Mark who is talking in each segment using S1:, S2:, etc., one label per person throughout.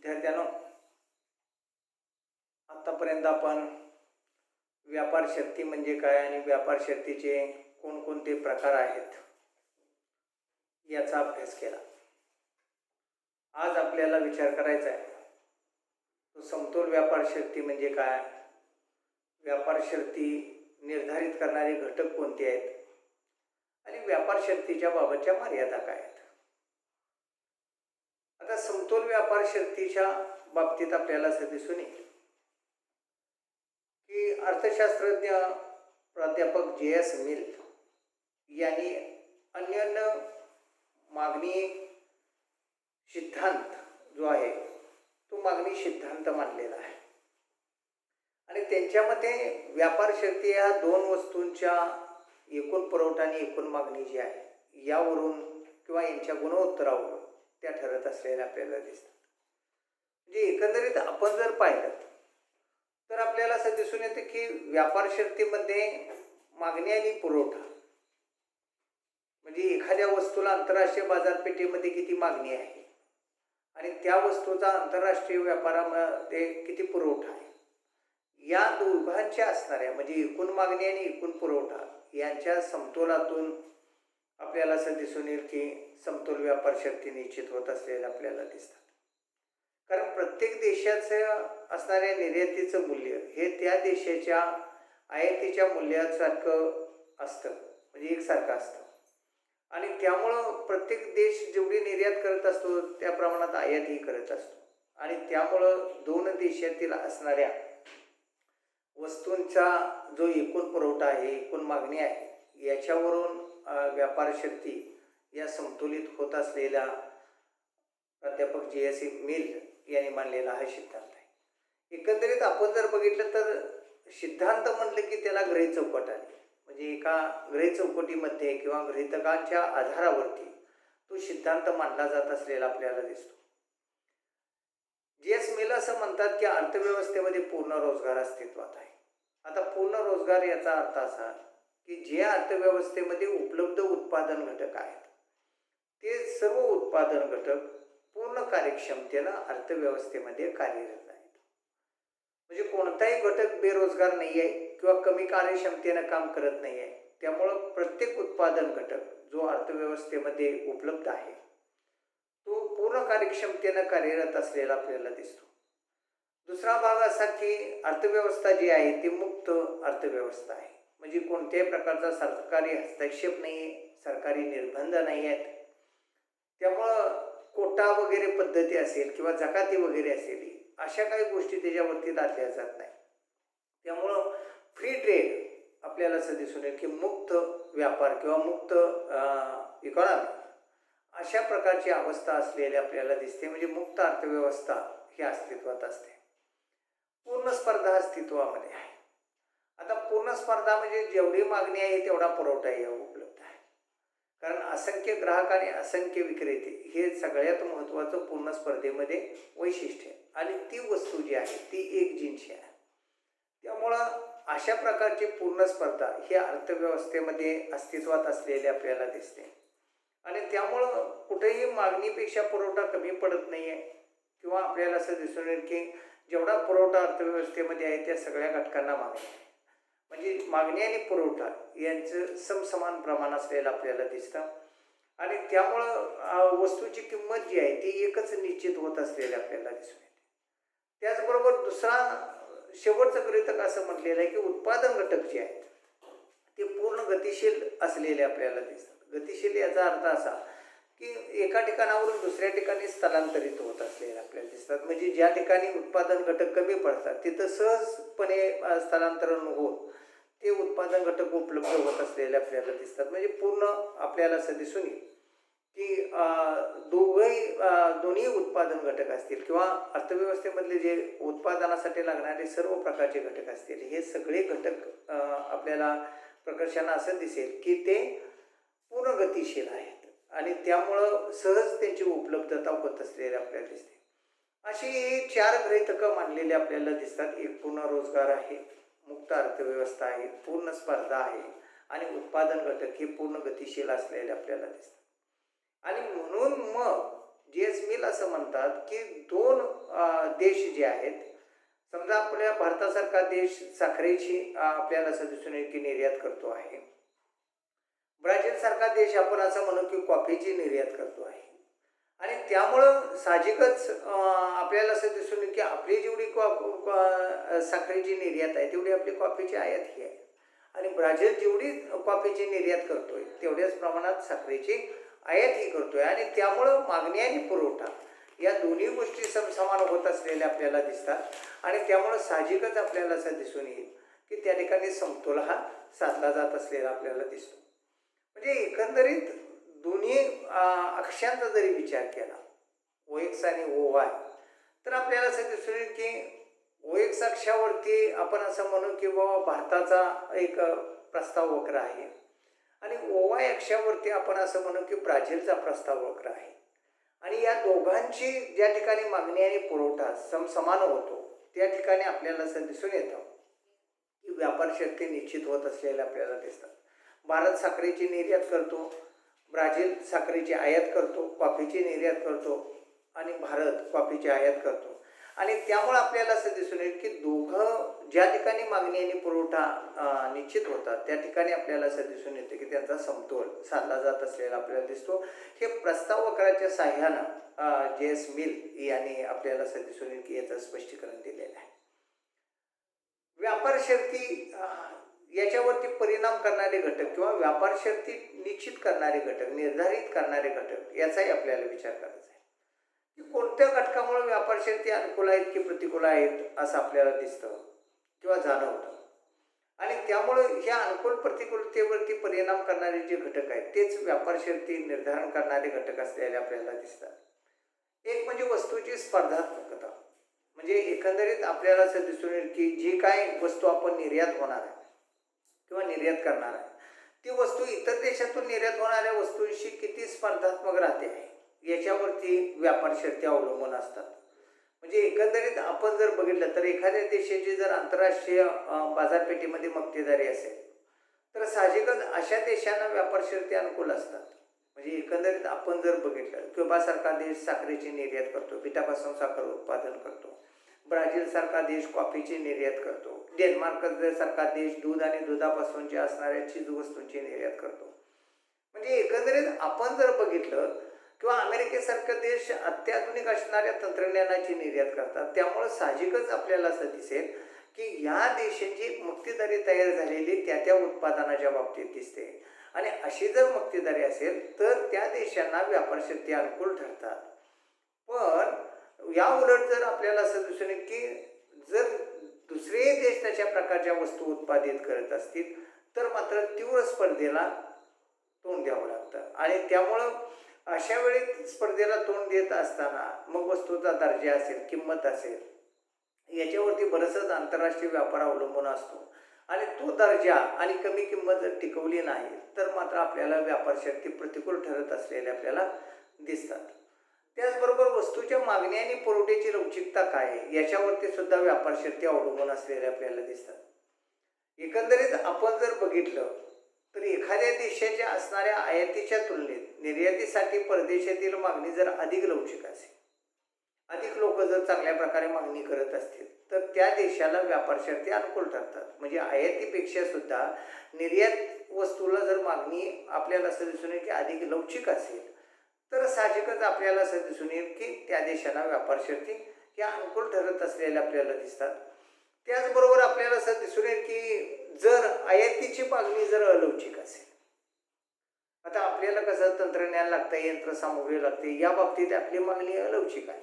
S1: विद्यार्थ्यांनो, आतापर्यंत आपण व्यापार शक्ती म्हणजे काय आणि व्यापार शक्तीचे कोणकोणते प्रकार आहेत याचा अभ्यास केला. आज आपल्याला विचार करायचा आहे तो समतोल व्यापार शक्ती म्हणजे काय, व्यापार शक्ती निर्धारित करणारे घटक कोणते आहेत आणि व्यापार शक्तीच्या बाबतच्या मर्यादा काय आहेत. आता समतोल व्यापार शक्तीच्या बाबतीत आपल्याला असं दिसून येईल की अर्थशास्त्रज्ञ प्राध्यापक J.S. मिल यांनी अन्योन्य मागणी सिद्धांत जो आहे तो मागणी सिद्धांत मांडलेला आहे आणि त्यांच्या मते व्यापार शक्ती या दोन वस्तूंच्या एकूण पुरवठा आणि एकूण मागणी जी आहे यावरून किंवा यांच्या गुणोत्तरावरून त्या ठरत असलेल्या आपल्याला दिसतात. म्हणजे एकंदरीत आपण जर पाहिलं तर आपल्याला असं दिसून येतं की व्यापार शक्तीमध्ये मागणी आणि पुरवठा म्हणजे एखाद्या वस्तूला आंतरराष्ट्रीय बाजारपेठेमध्ये किती मागणी आहे आणि त्या वस्तूचा आंतरराष्ट्रीय व्यापारामध्ये किती पुरवठा आहे, या दोघांच्या असणाऱ्या म्हणजे एकूण मागणी आणि एकूण पुरवठा यांच्या समतोलातून आपल्याला असं दिसून येईल की समतोल व्यापार शक्ती निश्चित होत असलेल्या आपल्याला दिसतात. कारण प्रत्येक देशाचं असणाऱ्या निर्यातीचं मूल्य हे त्या देशाच्या आयातीच्या मूल्यासारखं असतं, म्हणजे एकसारखं असतं आणि त्यामुळं प्रत्येक देश जेवढी निर्यात करत असतो त्या प्रमाणात आयातही करत असतो आणि त्यामुळं दोन देशातील असणाऱ्या वस्तूंचा जो एकूण पुरवठा आहे, एकूण मागणी आहे, याच्यावरून व्यापार शक्ती या समतोलित होत असलेल्या प्राध्यापक J.S. मिल यांनी मांडलेला हा सिद्धांत आहे. एकंदरीत आपण जर बघितलं तर सिद्धांत म्हटलं की त्याला ग्रही चौकट आली, म्हणजे एका ग्रही चौकटीमध्ये किंवा गृहीतकांच्या आधारावरती तो सिद्धांत मांडला जात असलेला आपल्याला दिसतो. J.S. मिल असं म्हणतात की अर्थव्यवस्थेमध्ये पूर्ण रोजगार अस्तित्वात आहे. आता पूर्ण रोजगार याचा अर्थ असा की जे अर्थव्यवस्थेमध्ये उपलब्ध उत्पादन घटक आहेत ते सर्व उत्पादन घटक पूर्ण कार्यक्षमतेनं अर्थव्यवस्थेमध्ये कार्यरत आहेत. म्हणजे कोणताही घटक बेरोजगार नाही आहे किंवा कमी कार्यक्षमतेनं काम करत नाही आहे. त्यामुळं प्रत्येक उत्पादन घटक जो अर्थव्यवस्थेमध्ये उपलब्ध आहे तो पूर्ण कार्यक्षमतेनं कार्यरत असलेला आपल्याला दिसतो. दुसरा भाग असा की अर्थव्यवस्था जी आहे ती मुक्त अर्थव्यवस्था आहे, म्हणजे कोणत्याही प्रकारचा सरकारी हस्तक्षेप नाही आहे, सरकारी निर्बंध नाही आहेत. त्यामुळं कोटा वगैरे पद्धती असेल किंवा जकाती वगैरे असेल अशा काही गोष्टी त्याच्यावरती लादल्या जात नाही. त्यामुळं फ्री ट्रेड आपल्याला असं दिसून येईल की मुक्त व्यापार किंवा मुक्त इकॉनॉमी अशा प्रकारची अवस्था असलेली आपल्याला दिसते. म्हणजे मुक्त अर्थव्यवस्था ही अस्तित्वात असते. पूर्ण स्पर्धा अस्तित्वामध्ये आहे. आता पूर्ण स्पर्धा म्हणजे जेवढी मागणी आहे तेवढा पुरवठाही उपलब्ध आहे, कारण असंख्य ग्राहक आणि असंख्य विक्रेते हे सगळ्यात महत्त्वाचं पूर्ण स्पर्धेमध्ये वैशिष्ट्य आहे आणि ती वस्तू जी आहे ती एकजिनसी आहे. त्यामुळं अशा प्रकारची पूर्ण स्पर्धा ही अर्थव्यवस्थेमध्ये अस्तित्वात असलेली आपल्याला दिसते आणि त्यामुळं कुठेही मागणीपेक्षा पुरवठा कमी पडत नाही आहे किंवा आपल्याला असं दिसून येईल की जेवढा पुरवठा अर्थव्यवस्थेमध्ये आहे त्या सगळ्या घटकांना मागणी आहे. म्हणजे मागणी आणि पुरवठा यांचं समसमान प्रमाण असलेलं आपल्याला दिसतं आणि त्यामुळं वस्तूची किंमत जी आहे ती एकच निश्चित होत असलेली आपल्याला दिसून येते. त्याचबरोबर दुसरा शेवटचं गृहीतक असं म्हटलेलं आहे की उत्पादन घटक जे आहेत ते पूर्ण गतिशील असलेले आपल्याला दिसतात. गतिशील याचा अर्थ असा की एका ठिकाणावरून दुसऱ्या ठिकाणी स्थलांतरित होत असलेले आपल्याला दिसतात. म्हणजे ज्या ठिकाणी उत्पादन घटक कमी पडतात तिथं सहजपणे स्थलांतरण होऊन ते उत्पादन घटक उपलब्ध होत असलेले आपल्याला दिसतात. म्हणजे पूर्ण आपल्याला असं दिसून येईल की दोन्ही उत्पादन घटक असतील किंवा अर्थव्यवस्थेमधले जे उत्पादनासाठी लागणारे सर्व प्रकारचे घटक असतील हे सगळे घटक आपल्याला प्रकर्षानं असं दिसेल की ते पूर्ण गतिशील आहेत आणि त्यामुळं सहज त्यांची उपलब्धता होत असलेली आपल्याला दिसते. अशी 4 गृहीतकं मांडलेली आपल्याला दिसतात. एक पूर्ण रोजगार आहे, मुक्त अर्थव्यवस्था आहे, पूर्ण स्पर्धा आहे आणि उत्पादन घटक हे पूर्ण गतिशील असलेले आपल्याला दिसतात. आणि म्हणून मग JS मिल असं म्हणतात की दोन देश जे आहेत, समजा आपल्या भारतासारखा देश साखरेची आपल्याला असं दिसून येईल की निर्यात करतो आहे. ब्राझील सारखा देश आपण असं म्हणू की कॉफीची निर्यात करतो आहे. आणि त्यामुळं साहजिकच आपल्याला असं दिसून येईल की आपली जेवढी साखरेची निर्यात आहे तेवढी आपली कॉफीची आयात ही आहे. आणि ब्राझील जेवढी कॉफीची निर्यात करतोय तेवढ्याच प्रमाणात साखरेची आयात ही करतोय. आणि त्यामुळं मागणी आणि पुरवठा या दोन्ही गोष्टी समसमान होत असलेल्या आपल्याला दिसतात. आणि त्यामुळं साहजिकच आपल्याला असं दिसून येईल की त्या ठिकाणी समतोल हा साधला जात असलेला आपल्याला दिसतो. म्हणजे एकंदरीत दोन्ही अक्षांचा जरी विचार केला, OX आणि OY, तर आपल्याला असं दिसून येईल की OX अक्षावरती आपण असं म्हणू की बाबा भारताचा एक प्रस्ताव वक्र आहे. आणि OY अक्षावरती आपण असं म्हणू की ब्राझीलचा प्रस्ताव वक्र आहे. आणि या दोघांची ज्या ठिकाणी मागणी आणि पुरवठा समसमान होतो त्या ठिकाणी आपल्याला असं दिसून येतं की व्यापार शक्ती निश्चित होत असलेल्या आपल्याला दिसतात. भारत साखरेची निर्यात करतो, ब्राझील साखरेची आयात करतो, कॉफीची निर्यात करतो आणि भारत कॉफीची आयात करतो. आणि त्यामुळे आपल्याला असं दिसून येईल की दोघं ज्या ठिकाणी मागणी आणि पुरवठा निश्चित होतात त्या ठिकाणी आपल्याला असं दिसून येतं की त्यांचा समतोल साधला जात असलेला आपल्याला दिसतो. हे प्रस्ताव वक्राच्या साह्यानं JS मिल यांनी आपल्याला असं दिसून येईल की याचं स्पष्टीकरण दिलेलं आहे. व्यापार शर्ती याच्यावरती परिणाम करणारे घटक किंवा व्यापार शर्ती निश्चित करणारे घटक, निर्धारित करणारे घटक याचाही आपल्याला विचार करायचा आहे की कोणत्या घटकामुळे व्यापार शर्ती अनुकूल आहेत की प्रतिकूल आहेत असं आपल्याला दिसतं किंवा जाणवतं. आणि त्यामुळं ह्या अनुकूल प्रतिकूलतेवरती परिणाम करणारे जे घटक आहेत तेच व्यापार शर्ती निर्धारण करणारे घटक असलेले आपल्याला दिसतात. एक म्हणजे वस्तूची स्पर्धात्मकता. म्हणजे एकंदरीत आपल्याला असं दिसून येईल की जी काय वस्तू आपण निर्यात होणार आहे किंवा निर्यात करणार आहे ती वस्तू इतर देशातून निर्यात होणाऱ्या वस्तूंशी किती स्पर्धात्मक राहते आहे याच्यावरती व्यापार शर्ती अवलंबून असतात. म्हणजे एकंदरीत आपण जर बघितलं तर एखाद्या देशाची जर आंतरराष्ट्रीय बाजारपेठेमध्ये मक्तेदारी असेल तर साहजिकच अशा देशांना व्यापार शर्ती अनुकूल असतात. म्हणजे एकंदरीत आपण जर बघितलं क्युबासारखा देश साखरेची निर्यात करतो, पिठापासून साखर उत्पादन करतो. ब्राझील सारखा देश कॉफीची निर्यात करतो. डेन्मार्क सारखा देश दूध आणि दुधापासूनचे असणाऱ्या चीजवस्तूंची निर्यात करतो. म्हणजे एकंदरीत आपण जर बघितलं किंवा अमेरिकेसारखा देश अत्याधुनिक असणाऱ्या तंत्रज्ञानाची निर्यात करतात. त्यामुळं साहजिकच आपल्याला असं दिसेल की या देशांची मक्तेदारी तयार झालेली त्या उत्पादनाच्या बाबतीत दिसते. आणि अशी जर मक्तेदारी असेल तर त्या देशांना व्यापार शर्ती अनुकूल ठरतात. पण या उलट जर आपल्याला असं दिसून येईल की जर दुसरे देश त्याच्या प्रकारच्या वस्तू उत्पादित करत असतील तर मात्र तीव्र स्पर्धेला तोंड द्यावं लागतं. आणि त्यामुळं अशा वेळी स्पर्धेला तोंड देत असताना मग वस्तूचा दर्जा असेल, किंमत असेल, याच्यावरती बरंचसं आंतरराष्ट्रीय व्यापार अवलंबून असतो. आणि तो दर्जा आणि कमी किंमत जर टिकवली नाही तर मात्र आपल्याला व्यापार शर्ती प्रतिकूल ठरत असलेले आपल्याला दिसतात. त्याचबरोबर वस्तूच्या मागणी आणि पुरवठ्याची लवचिकता काय आहे याच्यावरती सुद्धा व्यापार शर्ती अवलंबून असलेले आपल्याला दिसतात. एकंदरीत आपण जर बघितलं तर एखाद्या देशाच्या असणाऱ्या आयातीच्या तुलनेत निर्यातीसाठी परदेशातील मागणी जर अधिक लवचिक असेल, अधिक लोक जर चांगल्या प्रकारे मागणी करत असतील तर त्या देशाला व्यापार शर्ती अनुकूल ठरतात. म्हणजे आयातीपेक्षा सुद्धा निर्यात वस्तूला जर मागणी आपल्याला असं दिसून येईल की अधिक लवचिक असेल तर साहजिकच आपल्याला असं दिसून येईल की त्या देशाला व्यापार शर्ती ह्या अनुकूल ठरत असलेल्या आपल्याला दिसतात. त्याचबरोबर आपल्याला असं दिसून येईल की जर आयातीची मागणी जर अलौकिक असेल, आता आपल्याला कसं तंत्रज्ञान लागतं, यंत्रसामुग्री लागते, या बाबतीत आपली मागणी अलौकिक आहे.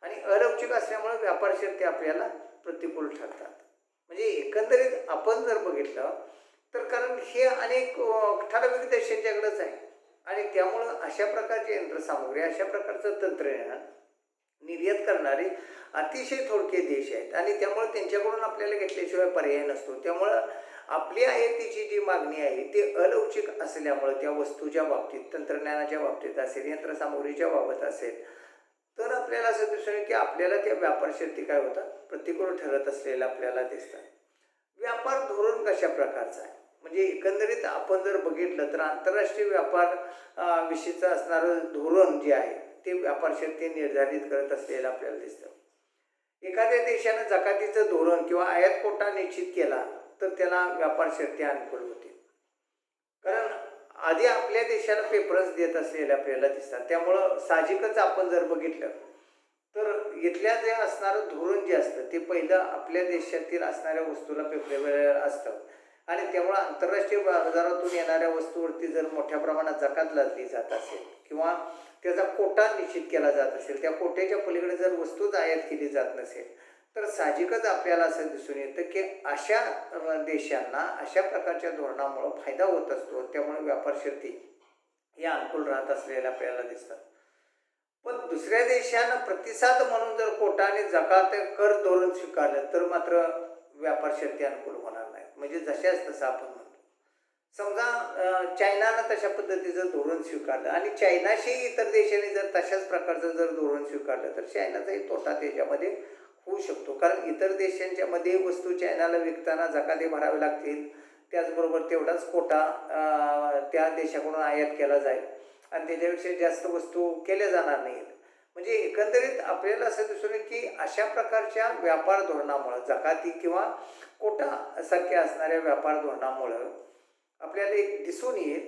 S1: आणि अलौकिक असल्यामुळे व्यापार शर्ती आपल्याला प्रतिकूल ठरतात. म्हणजे एकंदरीत आपण जर बघितलं तर कारण हे अनेक ठराविक देशांच्याकडेच आहे. आणि त्यामुळं अशा प्रकारची यंत्रसामुग्री, अशा प्रकारचं तंत्रज्ञान निर्यात करणारे अतिशय थोडके देश आहेत. आणि त्यामुळे त्यांच्याकडून आपल्याला घेतल्याशिवाय पर्याय नसतो. त्यामुळं आपली आयातीची जी मागणी आहे ती अलौकिक असल्यामुळे त्या वस्तूच्या बाबतीत, तंत्रज्ञानाच्या बाबतीत असेल, यंत्रसामुग्रीच्या बाबत असेल तर आपल्याला असं दिसून येईल की आपल्याला त्या व्यापार शर्ती काय होतात, प्रतिकूल ठरत असलेल्या आपल्याला दिसतात. व्यापार धोरण कशा प्रकारचं आहे, म्हणजे एकंदरीत आपण जर बघितलं तर आंतरराष्ट्रीय व्यापार विषयीचं असणारं धोरण जे आहे ते व्यापार शर्ती निर्धारित करत असलेलं आपल्याला दिसतं. एखाद्या देशानं जकातीचं धोरण किंवा आयात कोटा निश्चित केला तर त्याला व्यापार शर्ती अनुकूल होते. कारण आधी आपल्या देशाला प्रेफरन्स देत असलेले आपल्याला दिसतात. त्यामुळं साहजिकच आपण जर बघितलं तर इथल्या जे असणारं धोरण जे असतं ते पहिलं आपल्या देशातील असणाऱ्या वस्तूला प्रेफरेबल असतं आणि त्यामुळं आंतरराष्ट्रीय बाजारातून येणाऱ्या वस्तूवरती जर मोठ्या प्रमाणात जकात लादली जात असेल किंवा त्याचा कोटा निश्चित केला जात असेल, त्या कोट्याच्या पलीकडे जर वस्तूच आयात केली जात नसेल तर साहजिकच आपल्याला असं दिसून येतं की अशा देशांना अशा प्रकारच्या धोरणामुळं फायदा होत असतो. त्यामुळे व्यापार शर्ती या अनुकूल राहत असलेल्या आपल्याला दिसतात. पण दुसऱ्या देशानं प्रतिसाद म्हणून जर कोटा आणि जकात कर धोरण स्वीकारलं तर मात्र व्यापार शर्ती अनुकूल होणार नाहीत. म्हणजे जशाच तसं आपण म्हणतो. समजा चायनानं तशा पद्धतीचं धोरण स्वीकारलं आणि चायनाशी इतर देशांनी जर तशाच प्रकारचं जर धोरण स्वीकारलं तर चायनाचाही तोटा त्याच्यामध्ये होऊ शकतो. कारण इतर देशांच्या मध्ये वस्तू चायनाला विकताना जकाती भरावे लागतील, त्याचबरोबर तेवढाच कोटा त्या देशाकडून आयात केला जाईल आणि त्याच्यापेक्षा जास्त वस्तू केल्या जाणार नाहीत. म्हणजे एकंदरीत आपल्याला असं दिसून येईल की अशा प्रकारच्या व्यापार धोरणामुळं जकाती किंवा कोटा सारख्या असणाऱ्या व्यापार धोरणामुळं आपल्याला एक दिसून येईल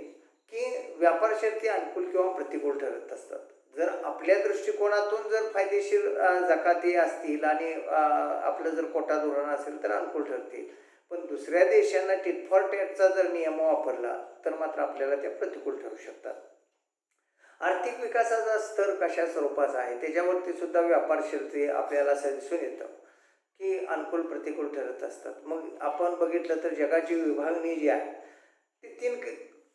S1: की व्यापार शर्ती अनुकूल किंवा प्रतिकूल ठरत असतात. जर आपल्या दृष्टिकोनातून जर फायदेशीर जकाती असतील आणि आपलं जर कोटा धोरण असेल तर अनुकूल ठरतील. पण दुसऱ्या देशांना टिट फॉर टॅटचा जर नियम वापरला तर मात्र आपल्याला त्या प्रतिकूल ठरू शकतात. आर्थिक विकासाचा स्तर कशा स्वरूपाचा आहे त्याच्यावरती सुद्धा व्यापार शर्ती आपल्याला असं दिसून येतं की अनुकूल प्रतिकूल ठरत असतात. मग आपण बघितलं तर जगाची विभागणी जी आहे ती 3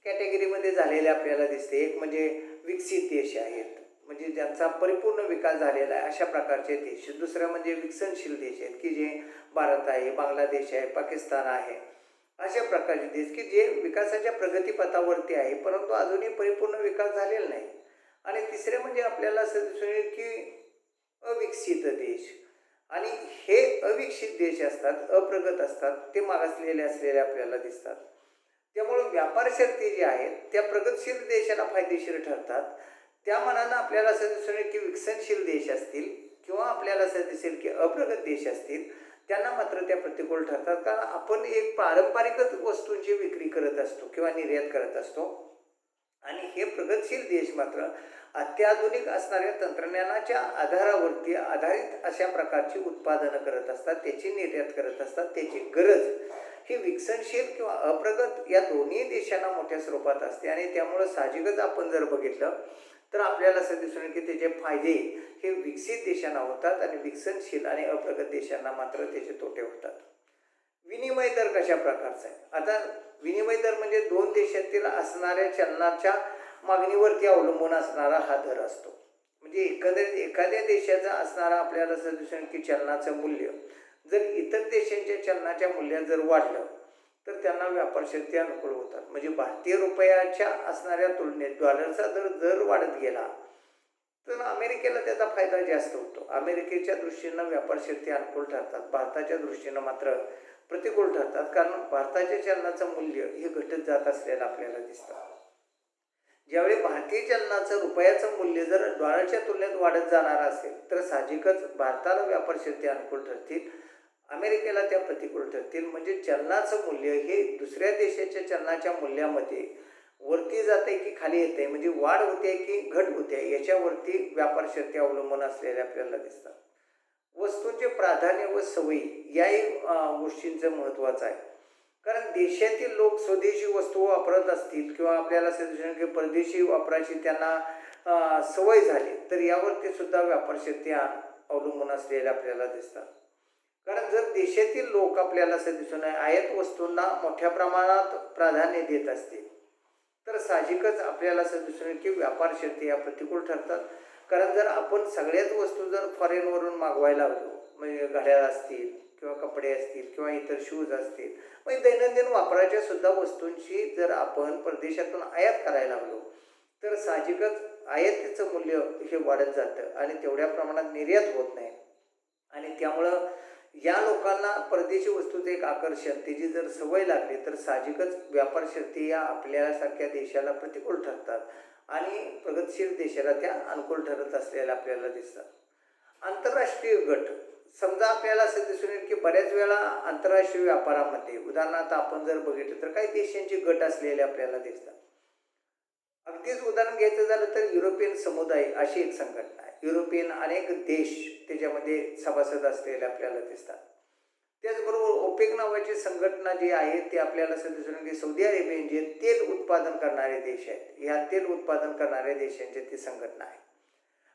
S1: कॅटेगरीमध्ये झालेली आपल्याला दिसते. एक म्हणजे विकसित देश आहेत, म्हणजे ज्यांचा परिपूर्ण विकास झालेला आहे अशा प्रकारचे देश. दुसरं म्हणजे विकसनशील देश आहेत की जे भारत आहे, बांगलादेश आहे, पाकिस्तान आहे, अशा प्रकारचे देश की जे विकासाच्या प्रगतीपथावरती आहे परंतु अजूनही परिपूर्ण विकास झालेला नाही. आणि तिसरे म्हणजे आपल्याला असं दिसून येईल की अविकसित देश. आणि हे अविकसित देश असतात, अप्रगत असतात, ते मागासलेले असलेले आपल्याला दिसतात. त्यामुळे व्यापार शर्ती जी आहेत त्या प्रगतशील देशाला फायदेशीर ठरतात. त्या मानानं आपल्याला असं दिसून येईल की विकसनशील देश असतील किंवा आपल्याला असं दिसेल की अप्रगत देश असतील त्यांना मात्र त्या प्रतिकूल ठरतात. कारण आपण एक पारंपरिकच वस्तूंची विक्री करत असतो किंवा निर्यात करत असतो आणि हे प्रगतशील देश मात्र अत्याधुनिक असणाऱ्या तंत्रज्ञानाच्या आधारावरती आधारित अशा प्रकारची उत्पादनं करत असतात, त्याची निर्यात करत असतात. त्याची गरज ही विकसनशील किंवा अप्रगत या दोन्ही देशांना मोठ्या स्वरूपात असते आणि त्यामुळं साहजिकच आपण जर बघितलं तर आपल्याला असं दिसून येईल की त्याचे फायदे हे विकसित देशांना होतात आणि विकसनशील आणि अप्रगत देशांना मात्र त्याचे तोटे होतात. विनिमय दर कशा प्रकारचा आहे? आता विनिमय दर म्हणजे 2 देशातील असणाऱ्या चलनाच्या मागणीवरती अवलंबून असणारा हा दर असतो. म्हणजे एकंदरीत एखाद्या देशाचा असणारा आपल्याला असं दिसून येईल की चलनाचं मूल्य जर इतर देशांच्या चलनाच्या मूल्यात जर वाढलं तर त्यांना व्यापार शर्ती अनुकूल होतात. म्हणजे भारतीय रुपयाच्या असणाऱ्या तुलनेत डॉलरचा दर जर वाढत गेला तर अमेरिकेला त्याचा फायदा जास्त होतो. अमेरिकेच्या दृष्टीनं व्यापार शर्ती अनुकूल ठरतात, भारताच्या दृष्टीनं मात्र प्रतिकूल ठरतात. कारण भारताच्या चलनाचं मूल्य हे घटत जात असलेलं आपल्याला दिसतं. ज्यावेळी भारतीय चलनाचं रुपयाचं मूल्य जर डॉलरच्या तुलनेत वाढत जाणार असेल तर साहजिकच भारताला व्यापार शर्ती अनुकूल ठरतील, अमेरिकेला त्या प्रतिकूल ठरतील. म्हणजे चलनाचं मूल्य हे दुसऱ्या देशाच्या चलनाच्या मूल्यामध्ये वरती जाते की खाली येते, म्हणजे वाढ होते की घट होते, याच्यावरती व्यापार शर्ती अवलंबून असलेल्या आपल्याला दिसतात. वस्तूंचे प्राधान्य व सवयी याही गोष्टींचं महत्त्वाचं आहे. कारण देशातील लोक स्वदेशी वस्तू वापरत असतील किंवा आपल्याला असं की परदेशी वापराची त्यांना सवय झाली तर यावरती सुद्धा व्यापार शर्ती अवलंबून असलेल्या आपल्याला दिसतात. कारण जर देशातील लोक आपल्याला असं दिसून आयात वस्तूंना मोठ्या प्रमाणात प्राधान्य देत असतील तर साहजिकच आपल्याला असं दिसून येईल की व्यापार शर्ती या प्रतिकूल ठरतात. कारण जर आपण सगळ्याच वस्तू जर फॉरेनवरून मागवायला लागलो, म्हणजे घड्याळ असतील किंवा कपडे असतील किंवा इतर शूज असतील, म्हणजे दैनंदिन वापराच्या सुद्धा वस्तूंची जर आपण परदेशातून आयात करायला लागलो तर साहजिकच आयातीचं मूल्य हे वाढत जातं आणि तेवढ्या प्रमाणात निर्यात होत नाही. आणि त्यामुळं या लोकांना परदेशी वस्तूचं एक आकर्षण, त्याची जर सवय लागली तर साहजिकच व्यापार शर्ती या आपल्यासारख्या देशाला प्रतिकूल ठरतात आणि प्रगतशील देशाला त्या अनुकूल ठरत असलेल्या आपल्याला दिसतात. आंतरराष्ट्रीय गट, समजा आपल्याला असं दिसून येईल की बऱ्याच वेळा आंतरराष्ट्रीय व्यापारामध्ये उदाहरणार्थ आपण जर बघितलं तर काही देशांचे गट असलेले आपल्याला दिसतात. अगदीच उदाहरण घ्यायचं झालं तर युरोपियन समुदाय अशी एक संघटना आहे. युरोपियन अनेक देश त्याच्यामध्ये सभासद असलेले आपल्याला दिसतात. त्याचबरोबर ओपेक नावाची संघटना जी आहे ती आपल्याला असं दिसून येईल की सौदी अरेबियन जे तेल उत्पादन करणारे देश आहेत, ह्या तेल उत्पादन करणाऱ्या देशांची ती संघटना आहे.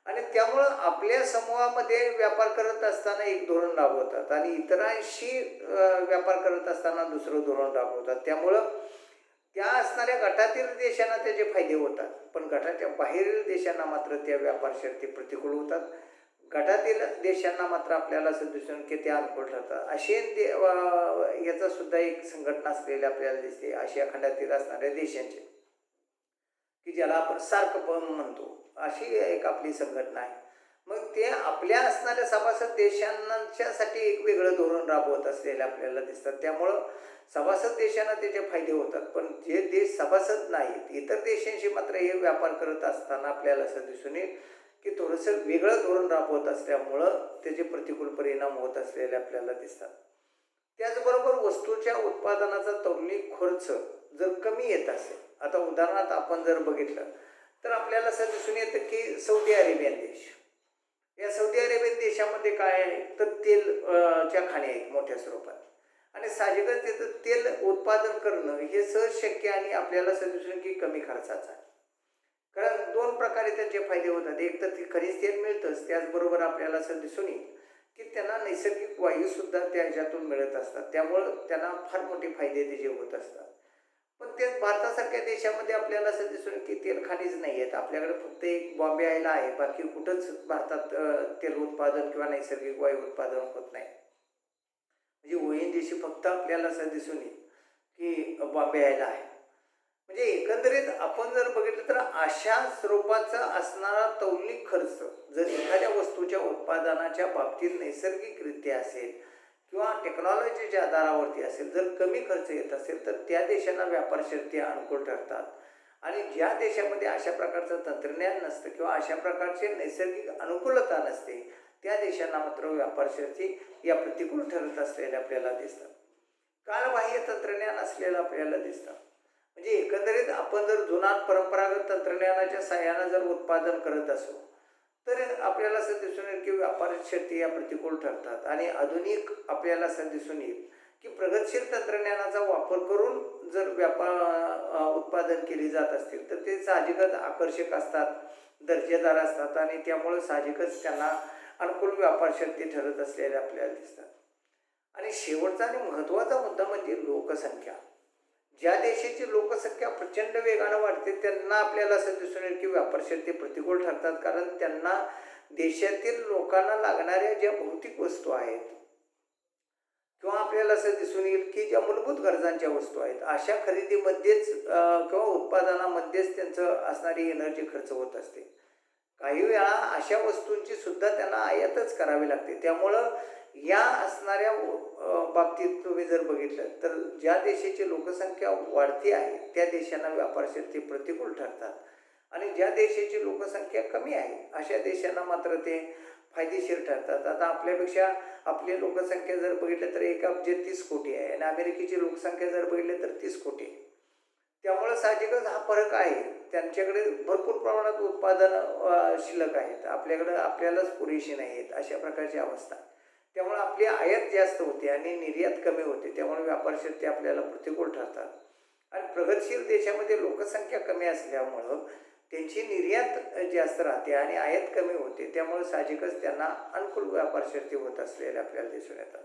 S1: आणि त्यामुळं आपल्या समूहामध्ये व्यापार करत असताना एक धोरण राबवतात आणि इतरांशी व्यापार करत असताना दुसरं धोरण राबवतात. त्यामुळं त्या असणाऱ्या गटातील देशांना त्याचे फायदे होतात, पण गटाच्या बाहेरील देशांना मात्र त्या व्यापार शर्ती प्रतिकूल होतात. गटातील देशांना मात्र आपल्याला असं दिसून की त्या अनुकूल ठरतात. याचा सुद्धा एक संघटना असलेली आपल्याला दिसते आशिया खंडातील असणाऱ्या देशांची, की ज्याला आपण सार्क म्हणतो, अशी एक आपली संघटना आहे. मग ते आपल्या असणाऱ्या सभासद देशांच्यासाठी एक वेगळं धोरण राबवत असलेले आपल्याला दिसतात. त्यामुळं सभासद देशांना त्याचे फायदे होतात, पण जे देश सभासद नाहीत इतर देशांशी मात्र हे व्यापार करत असताना आपल्याला असं दिसून येईल की थोडंसं वेगळं धोरण राबवत असल्यामुळं त्याचे प्रतिकूल परिणाम होत असलेले आपल्याला दिसतात. त्याचबरोबर वस्तूच्या उत्पादनाचा तौलनिक खर्च जर कमी येत असेल, आता उदाहरणार्थ आपण जर बघितलं तर आपल्याला असं दिसून येतं की सौदी अरेबियन देश, या सौदी अरेबियन देशामध्ये काय आहे तर च्या खाणी आहेत मोठ्या स्वरूपात आणि साहजिकच तिथं तेल उत्पादन करणं हे सहज शक्य आणि आपल्याला असं दिसून की कमी खर्चाचं आहे. कारण दोन प्रकारे त्याचे फायदे होतात. एक तर खनिज तेल मिळतंच, त्याचबरोबर आपल्याला असं दिसून येईल की त्यांना नैसर्गिक वायूसुद्धा त्या ह्याच्यातून मिळत असतात. त्यामुळं त्यांना फार मोठे फायदे त्याचे होत असतात. पण तेच भारतासारख्या देशामध्ये आपल्याला असं दिसून की तेल खाणीच नाही आहेत. आपल्याकडे फक्त एक बॉम्बे आयला आहे, बाकी कुठंच भारतात तेल उत्पादन किंवा नैसर्गिक वायू उत्पादन होत नाही. म्हणजे ONGC फक्त आपल्याला असं दिसून येईल की बॉम्बे आयला आहे. म्हणजे एकंदरीत आपण जर बघितलं तर अशा स्वरूपाचा असणारा तौलनिक खर्च जर एखाद्या वस्तूच्या उत्पादनाच्या बाबतीत नैसर्गिकरित्या असेल किंवा टेक्नॉलॉजीच्या आधारावरती असेल, जर कमी खर्च येत असेल तर त्या देशांना व्यापार शर्ती अनुकूल ठरतात. आणि ज्या देशामध्ये अशा प्रकारचं तंत्रज्ञान नसतं किंवा अशा प्रकारची नैसर्गिक अनुकूलता नसते त्या देशांना मात्र व्यापार शर्ती या प्रतिकूल ठरत असलेल्या आपल्याला दिसतात. कालबाह्य तंत्रज्ञान असलेलं आपल्याला दिसतं. म्हणजे एकंदरीत आपण जर जुना परंपरागत तंत्रज्ञानाच्या सहाय्यानं जर उत्पादन करत असू तर आपल्याला असं दिसून येईल की व्यापार शर्ती या प्रतिकूल ठरतात. आणि आधुनिक आपल्याला असं दिसून येईल की प्रगतशील तंत्रज्ञानाचा वापर करून जर उत्पादन केली जात असतील तर ते साहजिकच आकर्षक असतात, दर्जेदार असतात आणि त्यामुळे साहजिकच त्यांना अनुकूल व्यापार शर्ती ठरत असलेल्या आपल्याला दिसतात. आणि शेवटचा आणि महत्त्वाचा मुद्दा म्हणजे लोकसंख्या. ज्या देशाची लोकसंख्या प्रचंड वेगानं वाढते त्यांना आपल्याला असं दिसून येईल की व्यापार शर्ती प्रतिकूल ठरतात. कारण त्यांना देशातील लोकांना लागणाऱ्या ज्या भौतिक वस्तू आहेत किंवा आपल्याला असं दिसून येईल की ज्या मूलभूत गरजांच्या वस्तू आहेत अशा खरेदीमध्येच किंवा उत्पादनामध्येच त्यांचं असणारी एनर्जी खर्च होत असते. काही वेळा अशा वस्तूंची सुद्धा त्यांना आयातच करावी लागते. त्यामुळं या असणाऱ्या बाबतीत तुम्ही जर बघितलं तर ज्या देशाची लोकसंख्या वाढती आहे त्या देशांना व्यापार शर्ती प्रतिकूल ठरतात आणि ज्या देशाची लोकसंख्या कमी आहे अशा देशांना मात्र ते फायदेशीर ठरतात. आता आपल्यापेक्षा आपली लोकसंख्या जर बघितलं तर 1,30 कोटी आहे आणि अमेरिकेची लोकसंख्या जर बघितली तर 30 कोटी आहे. त्यामुळं साहजिकच हा फरक आहे. त्यांच्याकडे भरपूर प्रमाणात उत्पादन शिल्लक आहेत, आपल्यालाच पुरेशी नाही आहेत, अशा प्रकारची अवस्था आहे. त्यामुळे आपली आयात जास्त होते आणि निर्यात कमी होते. त्यामुळे व्यापार शर्ती आपल्याला प्रतिकूल ठरतात. आणि प्रगतशील देशामध्ये लोकसंख्या कमी असल्यामुळं त्यांची निर्यात जास्त राहते आणि आयात कमी होते. त्यामुळे साहजिकच त्यांना अनुकूल व्यापार शर्ती होत असलेल्या आपल्याला दिसून येतात.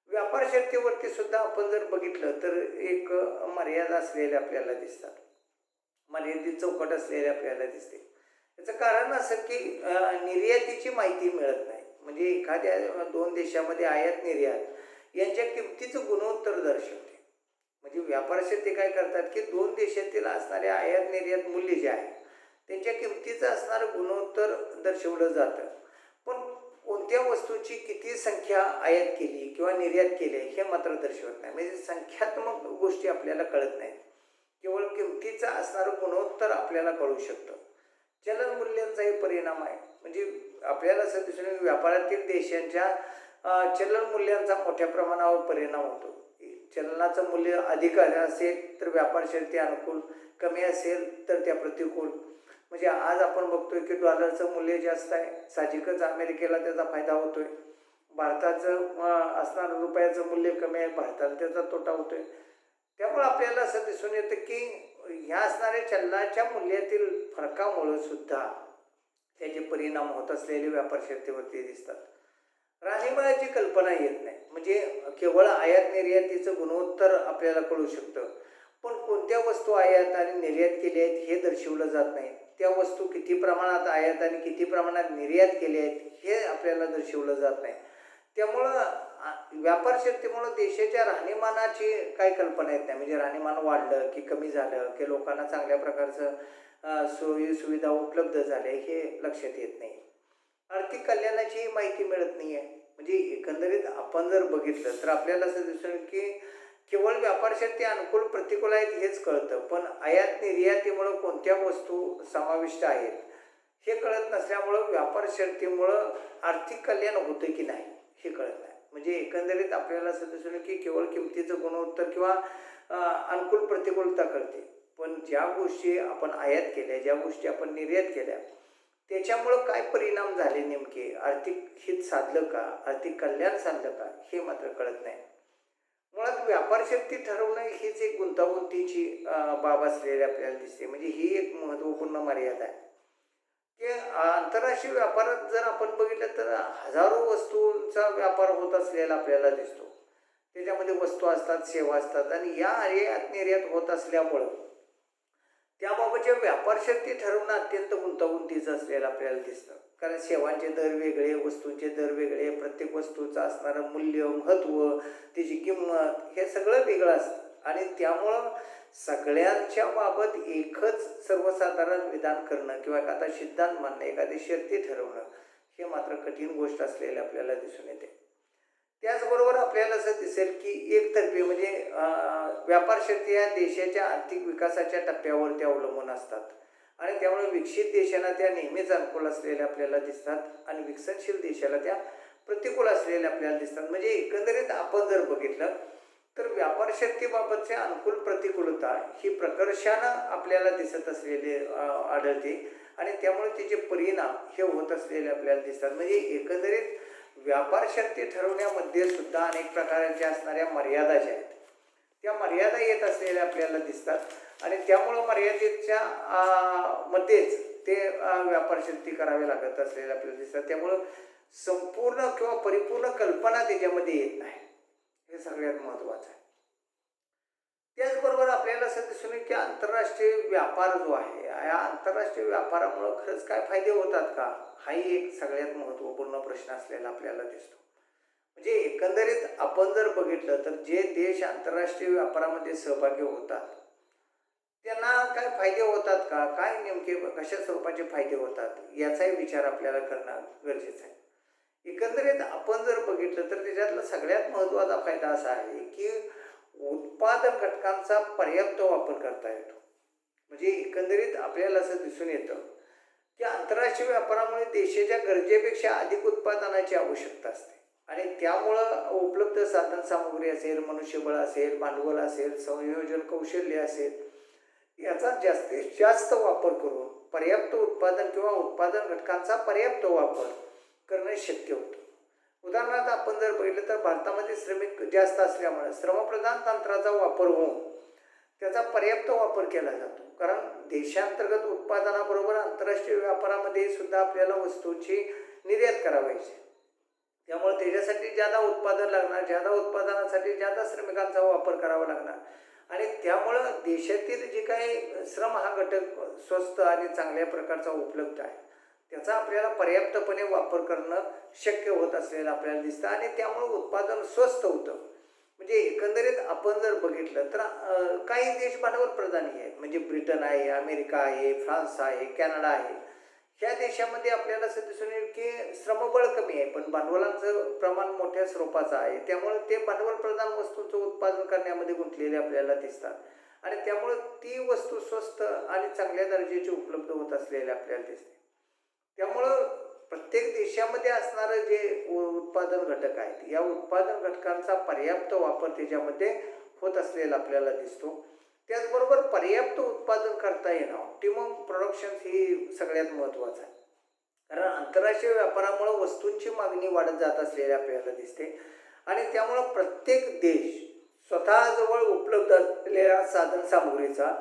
S1: व्यापार शर्तीवरती सुद्धा आपण जर बघितलं तर एक मर्यादा असलेल्या आपल्याला दिसतात, मर्यादित चौकट असलेले आपल्याला दिसते. याचं कारण असं की निर्यातीची माहिती मिळत नाही. म्हणजे एखाद्या दोन देशामध्ये आयात निर्यात यांच्या किमतीचं गुणोत्तर दर्शवते. म्हणजे व्यापार शर्ती काय करतात की दोन देशातील असणारे आयात निर्यात मूल्य जे आहे त्यांच्या किमतीचं असणारं गुणोत्तर दर्शवलं जातं. पण कोणत्या वस्तूची किती संख्या आयात केली किंवा निर्यात केली हे मात्र दर्शवत नाही. म्हणजे संख्यात्मक गोष्टी आपल्याला कळत नाहीत. केवळ किमतीचं असणारं गुणोत्तर आपल्याला कळू शकतं. चलन मूल्यांचाही परिणाम आहे. म्हणजे आपल्याला असं दिसून येईल व्यापारातील देशांच्या चलन मूल्यांचा मोठ्या प्रमाणावर परिणाम होतो. चलनाचं मूल्य अधिक असेल तर व्यापार शर्ती अनुकूल, कमी असेल तर त्या प्रतिकूल. म्हणजे आज आपण बघतोय की डॉलरचं मूल्य जास्त आहे, साहजिकच अमेरिकेला त्याचा फायदा होतोय. भारताचं असणारं रुपयाचं मूल्य कमी आहे, भारताला त्याचा तोटा होतोय. त्यामुळे आपल्याला असं दिसून येतं की ह्या असणाऱ्या चलनाच्या मूल्यातील फरकामुळं सुद्धा त्याचे परिणाम होत असलेले व्यापार शर्तीवरती दिसतात. राहणीमानाची कल्पना येत नाही. म्हणजे केवळ आयात निर्यातीचं गुणोत्तर आपल्याला कळू शकतं, पण कोणत्या वस्तू आयात आणि निर्यात केल्या आहेत हे दर्शवलं जात नाही. त्या वस्तू किती प्रमाणात आयात आणि किती प्रमाणात निर्यात केल्या आहेत हे आपल्याला दर्शवलं जात नाही. त्यामुळं व्यापार शक्तीमुळं देशाच्या राहणीमानाची काही कल्पना येत नाही. म्हणजे राहणीमान वाढलं की कमी झालं की लोकांना चांगल्या प्रकारचं सोयी सुविधा उपलब्ध झाल्या हे लक्षात येत नाही. आर्थिक कल्याणाची माहिती मिळत नाही आहे. म्हणजे एकंदरीत आपण जर बघितलं तर आपल्याला असं दिसून की केवळ व्यापार शर्ती अनुकूल प्रतिकूल आहेत हेच कळतं, पण आयात निर्यातीमुळं कोणत्या वस्तू समाविष्ट आहेत हे कळत नसल्यामुळं व्यापार शर्तीमुळं आर्थिक कल्याण होतं की नाही हे कळत नाही. म्हणजे एकंदरीत आपल्याला असं दिसून की केवळ किमतीचं गुणोत्तर किंवा अनुकूल प्रतिकूलता कळते, पण ज्या गोष्टी आपण आयात केल्या, ज्या गोष्टी आपण निर्यात केल्या त्याच्यामुळं काय परिणाम झाले, नेमके आर्थिक हित साधलं का, आर्थिक कल्याण साधलं का हे मात्र कळत नाही. मुळात व्यापार शक्ती ठरवणं हीच एक गुंतागुंतीची बाब असलेली आपल्याला दिसते. म्हणजे ही एक महत्त्वपूर्ण मर्यादा आहे की आंतरराष्ट्रीय व्यापारात जर आपण बघितलं तर हजारो वस्तूंचा व्यापार होत असलेला आपल्याला दिसतो. त्याच्यामध्ये वस्तू असतात, सेवा असतात आणि या आयात निर्यात होत असल्यामुळं त्याबाबतच्या व्यापार शक्ती ठरवणं अत्यंत गुंतागुंतीचं असलेलं आपल्याला दिसतं. कारण सेवांचे दर वेगळे, वस्तूंचे दर वेगळे, प्रत्येक वस्तूचं असणारं मूल्य, महत्त्व, त्याची किंमत हे सगळं वेगळं असतं आणि त्यामुळं सगळ्यांच्या बाबत एकच सर्वसाधारण विधान करणं किंवा एखादा सिद्धांत मानणं, एखादी शर्ती ठरवणं हे मात्र कठीण गोष्ट असलेली आपल्याला दिसून येते. त्याचबरोबर आपल्याला असं दिसेल की एकतर्फी म्हणजे व्यापार शर्ती या देशाच्या आर्थिक विकासाच्या टप्प्यावरती अवलंबून असतात आणि त्यामुळे विकसित देशांना त्या नेहमीच अनुकूल असलेल्या आपल्याला दिसतात आणि विकसनशील देशाला त्या प्रतिकूल असलेल्या आपल्याला दिसतात. म्हणजे एकंदरीत आपण जर बघितलं तर व्यापार शक्तीबाबतचे अनुकूल प्रतिकूलता ही प्रकर्षानं आपल्याला दिसत असलेले आढळते आणि त्यामुळे त्याचे परिणाम हे होत असलेले आपल्याला दिसतात. म्हणजे एकंदरीत व्यापार शक्ती ठरवण्यामध्ये सुद्धा अनेक प्रकारच्या असणाऱ्या मर्यादा ज्या आहेत त्या मर्यादा येत असलेल्या आपल्याला दिसतात आणि त्यामुळं मर्यादेच्या मध्येच ते व्यापार शक्ती करावे लागत असलेल्या आपल्याला दिसतात. त्यामुळं संपूर्ण किंवा परिपूर्ण कल्पना त्याच्यामध्ये येत नाही, हे सगळ्यात महत्त्वाचं आहे. त्याचबरोबर आपल्याला असं दिसून येईल की आंतरराष्ट्रीय व्यापार जो आहे या आंतरराष्ट्रीय व्यापारामुळं खरंच काय फायदे होतात का, हाही एक सगळ्यात महत्त्वपूर्ण प्रश्न असलेला आपल्याला दिसतो. म्हणजे एकंदरीत आपण जर बघितलं तर जे देश आंतरराष्ट्रीय व्यापारामध्ये सहभागी होतात त्यांना काय फायदे होतात का, काय नेमके कशा स्वरूपाचे फायदे होतात याचाही विचार आपल्याला करणं गरजेचं आहे. एकंदरीत आपण जर बघितलं तर त्याच्यातला सगळ्यात महत्त्वाचा फायदा असा आहे की उत्पादन घटकांचा पर्याप्त वापर करता येतो. म्हणजे एकंदरीत आपल्याला असं दिसून येतं की आंतरराष्ट्रीय व्यापारामुळे देशाच्या गरजेपेक्षा अधिक उत्पादनाची आवश्यकता असते आणि त्यामुळं उपलब्ध साधनसामुग्री असेल, मनुष्यबळ असेल, भांडवल असेल, संयोजन कौशल्य असेल याचा जास्तीत जास्त वापर करून पर्याप्त उत्पादन किंवा उत्पादन घटकांचा पर्याप्त वापर करणं शक्य होतं. उदाहरणार्थ आपण जर बघितलं तर भारतामध्ये श्रमिक जास्त असल्यामुळे श्रमप्रधान तंत्राचा वापर होऊन त्याचा पर्याप्त वापर केला जातो. कारण देशांतर्गत उत्पादनाबरोबर आंतरराष्ट्रीय व्यापारामध्ये सुद्धा आपल्याला वस्तूंची निर्यात करावायची, त्यामुळे त्याच्यासाठी ज्यादा उत्पादन लागणार, ज्यादा उत्पादनासाठी ज्यादा श्रमिकांचा वापर करावा लागणार आणि त्यामुळं देशातील जे काही श्रम हा घटक स्वस्त आणि चांगल्या प्रकारचा उपलब्ध आहे त्याचा आपल्याला पर्याप्तपणे वापर करणं शक्य होत असलेलं आपल्याला दिसतं आणि त्यामुळं उत्पादन स्वस्त होतं. म्हणजे एकंदरीत आपण जर बघितलं तर काही देश भांडवल प्रधानी आहेत. म्हणजे ब्रिटन आहे, अमेरिका आहे, फ्रान्स आहे, कॅनडा आहे. ह्या देशामध्ये आपल्याला असं दिसून येईल की श्रमबळ कमी आहे पण भांडवलाचं प्रमाण मोठ्या स्वरूपाचं आहे, त्यामुळे ते भांडवल प्रधान वस्तूंचं उत्पादन करण्यामध्ये गुंतलेले आपल्याला दिसतात आणि त्यामुळं ती वस्तू स्वस्त आणि चांगल्या दर्जाची उपलब्ध होत असलेली आपल्याला दिसते. त्यामुळं प्रत्येक देशामध्ये असणारं जे उत्पादन घटक आहेत, या उत्पादन घटकांचा पर्याप्त वापर त्याच्यामध्ये होत असलेला आपल्याला दिसतो. त्याचबरोबर पर्याप्त उत्पादन करता येणं, ऑप्टिमम प्रोडक्शन ही सगळ्यात महत्त्वाचं आहे. कारण आंतरराष्ट्रीय व्यापारामुळं वस्तूंची मागणी वाढत जात असलेली आपल्याला दिसते आणि त्यामुळं प्रत्येक देश स्वतःजवळ उपलब्ध असलेल्या साधनसामुग्रीचा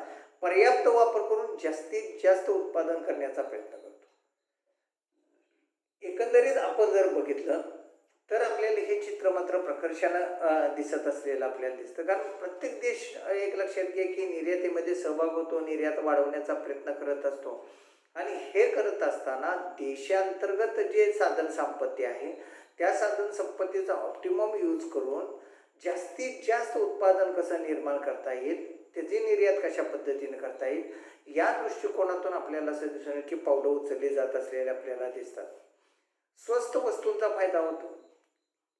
S1: पर्याप्त वापर करून जास्तीत जास्त उत्पादन करण्याचा प्रयत्न करतो. एकंदरीत आपण जर बघितलं तर आपल्याला हे चित्र मात्र प्रकर्षानं दिसत असलेलं आपल्याला दिसतं. कारण प्रत्येक देश एक लक्षात घ्या की निर्यातीमध्ये सहभाग होतो, निर्यात वाढवण्याचा प्रयत्न करत असतो आणि हे करत असताना देशांतर्गत जे साधनसंपत्ती आहे त्या साधनसंपत्तीचा ऑप्टिमम यूज करून जास्तीत जास्त उत्पादन कसं निर्माण करता येईल, त्याची निर्यात कशा पद्धतीने करता येईल, या दृष्टिकोनातून आपल्याला असं दिसून येईल की पावलं उचलली जात असलेले आपल्याला दिसतात. स्वस्त वस्तूंचा फायदा होतो.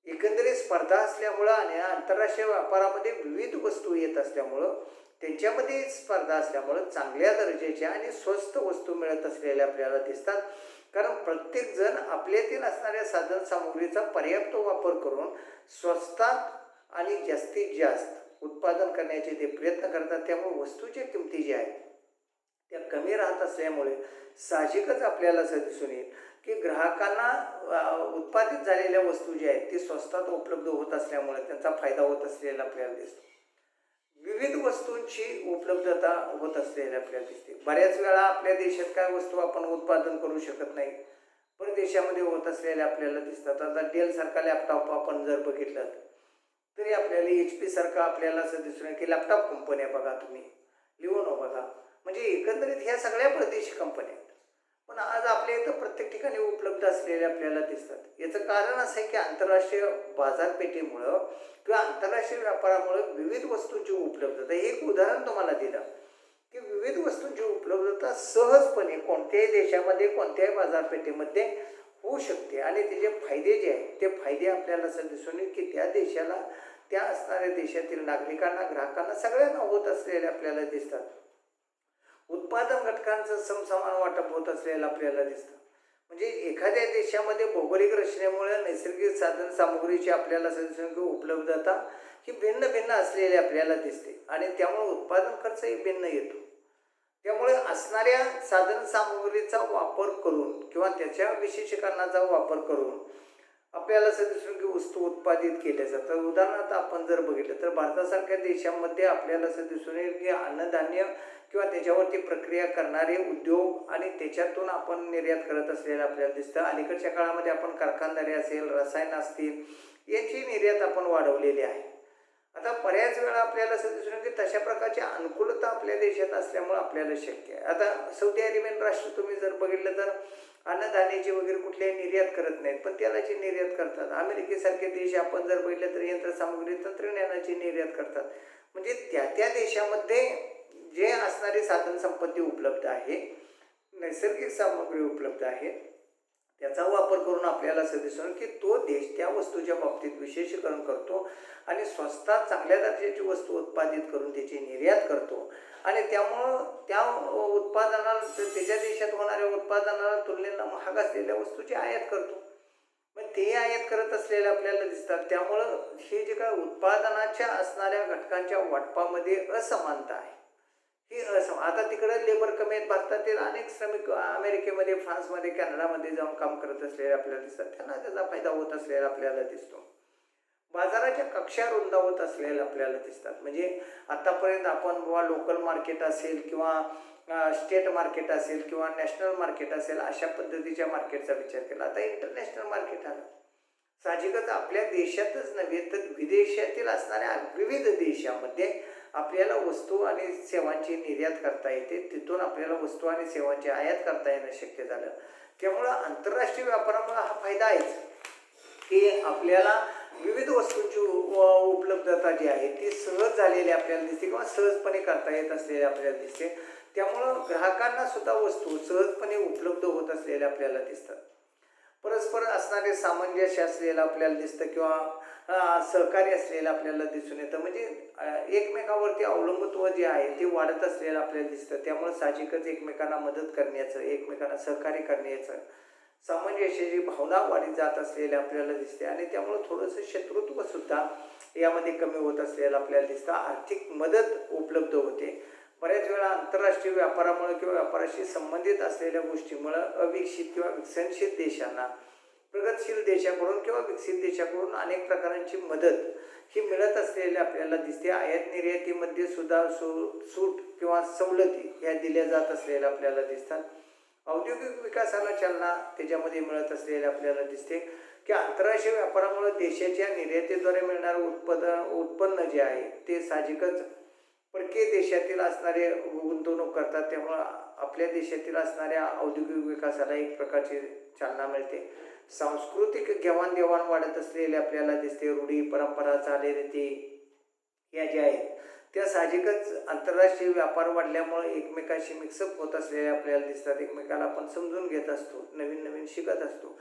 S1: एकंदरीत स्पर्धा असल्यामुळं आणि आंतरराष्ट्रीय व्यापारामध्ये विविध वस्तू येत असल्यामुळं त्यांच्यामध्ये स्पर्धा असल्यामुळं चांगल्या दर्जाच्या आणि स्वस्त वस्तू मिळत असलेल्या आपल्याला दिसतात. कारण प्रत्येकजण आपल्यातील असणाऱ्या साधनसामुग्रीचा पर्याप्त वापर करून स्वस्तात आणि जास्तीत जास्त उत्पादन करण्याचे ते प्रयत्न करतात. त्यामुळे वस्तूच्या किमती ज्या आहेत त्या कमी राहत असल्यामुळे साहजिकच आपल्याला असं दिसून येईल की ग्राहकांना उत्पादित झालेल्या वस्तू ज्या आहेत ती स्वस्तात उपलब्ध होत असल्यामुळे त्यांचा फायदा होत असलेला आपल्याला दिसतो. विविध वस्तूंची उपलब्धता होत असलेली आपल्याला दिसते. बऱ्याच वेळा आपल्या देशात काय वस्तू आपण उत्पादन करू शकत नाही, परदेशामध्ये होत असलेल्या आपल्याला दिसतात. आता डेल सारखा लॅपटॉप आपण जर बघितलं तरी आपल्याला HP सारखा आपल्याला असं दिसून येईल की लॅपटॉप कंपन्या बघा, तुम्ही लिओनो बघा, म्हणजे एकंदरीत ह्या सगळ्या परदेशी कंपन्या आहेत, पण आज आपल्या इथं प्रत्येक ठिकाणी उपलब्ध असलेले आपल्याला दिसतात. याचं कारण असं आहे की आंतरराष्ट्रीय बाजारपेठेमुळं किंवा आंतरराष्ट्रीय व्यापारामुळं विविध वस्तूंची उपलब्धता. एक उदाहरण तुम्हाला दिलं की विविध वस्तूंची उपलब्धता सहजपणे कोणत्याही देशामध्ये कोणत्याही बाजारपेठेमध्ये होऊ शकते आणि त्याचे फायदे जे आहेत ते फायदे आपल्याला असं दिसून येईल की त्या देशाला, त्या असणाऱ्या देशातील नागरिकांना, ग्राहकांना, सगळ्यांना होत असलेले आपल्याला दिसतात. उत्पादन घटकांचं समसमान वाटप होत असलेलं आपल्याला दिसतं. म्हणजे एखाद्या देशामध्ये भौगोलिक रचनेमुळे नैसर्गिक साधनसामुग्रीची आपल्याला उपलब्धता ही भिन्न भिन्न असलेली आपल्याला दिसते आणि त्यामुळे उत्पादन खर्चही भिन्न येतो. त्यामुळे असणाऱ्या साधनसामुग्रीचा वापर करून किंवा त्याच्या विशेषीकरणाचा वापर करून आपल्याला असं दिसून की वस्तू उत्पादित केल्या जातात. उदाहरणार्थ आपण जर बघितलं तर भारतासारख्या देशामध्ये आपल्याला असं दिसून येईल की अन्नधान्य किंवा त्याच्यावरती प्रक्रिया करणारे उद्योग आणि त्याच्यातून आपण निर्यात करत असलेलं आपल्याला दिसतं. अलीकडच्या काळामध्ये आपण कारखानदारी असेल, रसायन असतील, याची निर्यात आपण वाढवलेली आहे. आता बऱ्याच वेळा आपल्याला असं दिसून येईल की तशा प्रकारची अनुकूलता आपल्या देशात असल्यामुळे आपल्याला शक्य आहे. आता सौदी अरेबियन राष्ट्र तुम्ही जर बघितलं तर अन्नधान्याची वगैरे कुठल्याही निर्यात करत नाहीत, पण तेलाची निर्यात करतात. अमेरिकेसारखे देश आपण जर बघितलं तर यंत्रसामुग्री, तंत्रज्ञानाची निर्यात करतात. म्हणजे त्या त्या देशामध्ये जे असणारी साधनसंपत्ती उपलब्ध आहे, नैसर्गिक सामग्री उपलब्ध आहे, त्याचा वापर करून आपल्याला असं दिसून की तो देश त्या वस्तूच्या बाबतीत विशेषीकरण करतो आणि स्वस्तात चांगल्या दर्जाची वस्तू उत्पादित करून त्याची निर्यात करतो आणि त्यामुळं त्या उत्पादनाला, त्याच्या देशात होणाऱ्या उत्पादनाला तुलनेला महाग असलेल्या वस्तूची आयात करतो. पण ते आयात करत असलेले आपल्याला दिसतात. त्यामुळं हे जे काय उत्पादनाच्या असणाऱ्या घटकांच्या वाटपामध्ये असमानता आहे, ही आता तिकडं लेबर कमी आहेत. भारतातील अनेक श्रमिक अमेरिकेमध्ये, फ्रान्समध्ये, कॅनडामध्ये जाऊन काम करत असलेले आपल्याला दिसतात. त्यांना त्याचा फायदा होत असलेला आपल्याला दिसतो. बाजाराच्या कक्षा रुंद होत असलेल्या आपल्याला दिसतात. म्हणजे आतापर्यंत आपण बुवा लोकल मार्केट असेल किंवा स्टेट मार्केट असेल किंवा नॅशनल मार्केट असेल अशा पद्धतीच्या मार्केटचा विचार केला. आता इंटरनॅशनल मार्केट आलं. साहजिकच आपल्या देशातच नव्हे तर विदेशातील असणाऱ्या विविध देशामध्ये आपल्याला वस्तू आणि सेवांची निर्यात करता येते. तिथून आपल्याला वस्तू आणि सेवांची आयात करता येणं शक्य झालं. त्यामुळं आंतरराष्ट्रीय व्यापारामुळे हा फायदा आहेच की आपल्याला विविध वस्तूंची उपलब्धता जी आहे ती सहज झालेली आपल्याला दिसते किंवा सहजपणे करता येत असलेली आपल्याला दिसते. त्यामुळं ग्राहकांना सुद्धा वस्तू सहजपणे उपलब्ध होत असलेल्या आपल्याला दिसतात. परस्पर असणारे सामंजस्य असलेलं आपल्याला दिसतं किंवा सहकार्य असलेलं आपल्याला दिसून येतं. म्हणजे एकमेकावरती अवलंबित्व जे आहे ते वाढत असलेलं आपल्याला दिसतं. त्यामुळे साहजिकच एकमेकांना मदत करण्याचं, एकमेकांना सहकार्य करण्याचं, सामंजस्याची भावना वाढीत जात असलेली आपल्याला दिसते आणि त्यामुळं थोडंसं शत्रुत्वसुद्धा यामध्ये कमी होत असलेलं आपल्याला दिसतं. आर्थिक मदत उपलब्ध होते. बऱ्याच वेळा आंतरराष्ट्रीय व्यापारामुळे किंवा व्यापाराशी संबंधित असलेल्या गोष्टीमुळं अविकसित किंवा विकसनशील देशांना प्रगतशील देशाकडून किंवा विकसित देशाकडून अनेक प्रकारांची मदत ही मिळत असलेली आपल्याला दिसते. आयात निर्यातीमध्ये सुद्धा सूट किंवा सवलती ह्या दिल्या जात असलेल्या आपल्याला दिसतात. औद्योगिक विकासाला चालना त्याच्यामध्ये मिळत असलेली आपल्याला दिसते की आंतरराष्ट्रीय व्यापारामुळे देशाच्या निर्यातीद्वारे मिळणारं उत्पन्न जे आहे ते साहजिकच परकीय देशातील असणारे गुंतवणूक करतात. त्यामुळं आपल्या देशातील असणाऱ्या औद्योगिक विकासाला एक प्रकारची चालना मिळते. सांस्कृतिक देवाणघेवाण वाढत असलेले आपल्याला दिसते. रूढी, परंपरा, चालीरीती या ज्या आहेत त्या साहजिकच आंतरराष्ट्रीय व्यापार वाढल्यामुळे एकमेकांशी मिक्सअप होत असलेले आपल्याला दिसतात. एकमेकाला आपण समजून घेत असतो, नवीन नवीन शिकत असतो.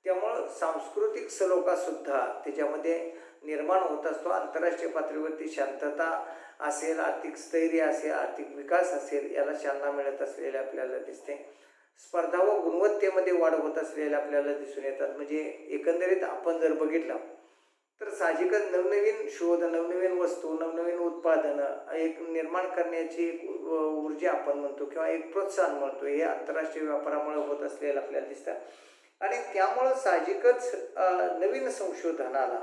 S1: त्यामुळं सांस्कृतिक सलोखासुद्धा त्याच्यामध्ये निर्माण होत असतो. आंतरराष्ट्रीय पातळीवरती शांतता असेल, आर्थिक स्थैर्य असेल, आर्थिक विकास असेल याला चालना मिळत असलेले आपल्याला दिसते. स्पर्धा व गुणवत्तेमध्ये वाढ होत असलेल्या आपल्याला दिसून येतात. म्हणजे एकंदरीत आपण जर बघितलं तर साहजिकच नवनवीन शोध, नवनवीन वस्तू, नवनवीन उत्पादनं एक निर्माण करण्याची ऊर्जा आपण म्हणतो किंवा एक प्रोत्साहन म्हणतो हे आंतरराष्ट्रीय व्यापारामुळे होत असलेलं आपल्याला दिसतं. आणि त्यामुळं साहजिकच नवीन संशोधनाला,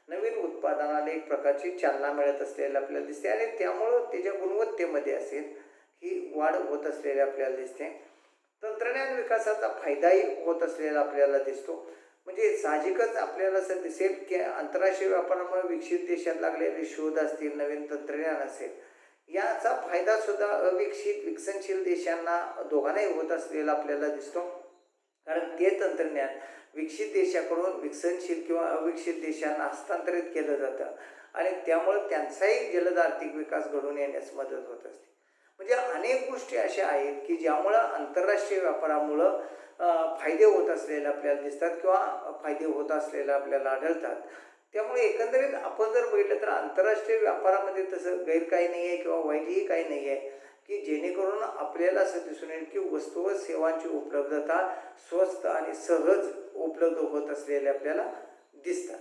S1: नवीन उत्पादनाला एक प्रकारची चालना मिळत असलेली आपल्याला दिसते आणि त्यामुळं त्याच्या गुणवत्तेमध्ये असेल ही वाढ होत असलेली आपल्याला दिसते. तंत्रज्ञान विकासाचा फायदाही होत असलेला आपल्याला दिसतो. म्हणजे साहजिकच आपल्याला असं दिसेल की आंतरराष्ट्रीय व्यापारामुळे विकसित देशात लागलेले शोध असतील, नवीन तंत्रज्ञान असेल याचा फायदासुद्धा अविकसित विकसनशील देशांना दोघांनाही होत असलेला आपल्याला दिसतो. कारण ते तंत्रज्ञान विकसित देशाकडून विकसनशील किंवा अविकसित देशांना हस्तांतरित केलं जातं आणि त्यामुळं त्यांचाही जलद आर्थिक विकास घडून येण्यास मदत होत असते. म्हणजे अनेक गोष्टी अशा आहेत की ज्यामुळं आंतरराष्ट्रीय व्यापारामुळं फायदे होत असलेले आपल्याला दिसतात किंवा फायदे होत असलेले आपल्याला आढळतात. त्यामुळे एकंदरीत आपण जर बघितलं तर आंतरराष्ट्रीय व्यापारामध्ये तसं गैर काही नाही आहे किंवा वाईटही काही नाही आहे की जेणेकरून आपल्याला असं दिसून येईल की वस्तू व सेवांची उपलब्धता स्वस्त आणि सहज उपलब्ध होत असलेल्या आपल्याला दिसतात.